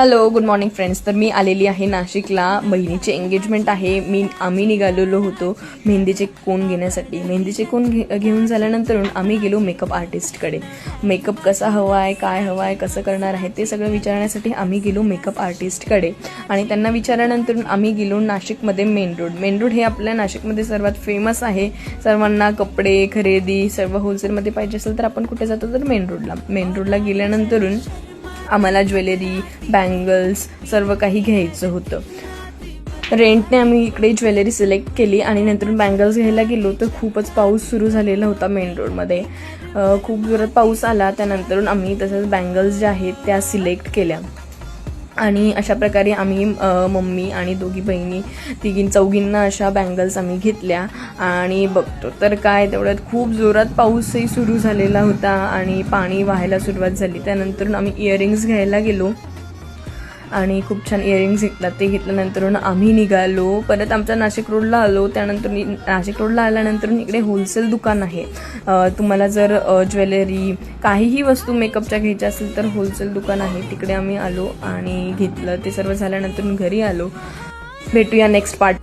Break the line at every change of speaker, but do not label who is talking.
Hello, good morning friends. तर मी आलेली आहे नाशिकला. बहिणीचे एंगेजमेंट आहे. आम्ही निघालेलो होतो मेहंदीचे कोन घेण्यासाठी. मेहंदीचे कोन घेऊन झाल्यानंतर आम्ही गेलो मेकअप आर्टिस्टकडे. मेकअप कसा हवा आहे, काय हवा आहे, कसं करणार आहे ते सगळं विचारण्यासाठी आम्ही गेलो मेकअप आर्टिस्टकडे. आणि त्यांना विचारल्यानंतर आम्ही गेलो नाशिकमध्ये मेन रोड हे आपल्या नाशिकमध्ये सर्वात फेमस आहे. सर्वांना कपडे खरेदी सर्व होलसेलमध्ये पाहिजे असेल तर आपण कुठे जातो तर मेन रोडला गेल्यानंतर आम्हाला ज्वेलरी, बँगल्स सर्व काही घ्यायचं होतं. रेंटने आम्ही इकडे ज्वेलरी सिलेक्ट केली आणि नंतर बँगल्स घ्यायला गेलो तर खूपच पाऊस सुरू झालेला होता मेन रोडमध्ये. खूप जोरात पाऊस आला. त्यानंतर आम्ही तसंच बँगल्स ज्या आहेत त्या सिलेक्ट केल्या आणि अशा प्रकारे आम्ही मम्मी आणि दोघी बहिणी चौघींना अशा बँगल्स आम्ही घेतल्या. आणि बघतो तर काय तेवढ्यात खूप जोरात पाऊसही सुरू झालेला होता आणि पाणी वाहायला सुरुवात झाली. त्यानंतर आम्ही इयरिंग्स घ्यायला गेलो आणि खूप छान इयरिंग्स घेतला. ते घेतल्यानंतर आम्ही निघालो परत आमच्या नाशिक रोडला आलो. त्यानंतर नाशिक रोडला आल्यानंतर इकडे होलसेल दुकान आहे. तुम्हाला जर ज्वेलरी काहीही वस्तू मेकअपच्या घ्यायच्या असेल तर होलसेल दुकान आहे. तिकडे आम्ही आलो आणि घेतलं. ते सर्व झाल्यानंतर घरी आलो. भेटूया नेक्स्ट पार्ट.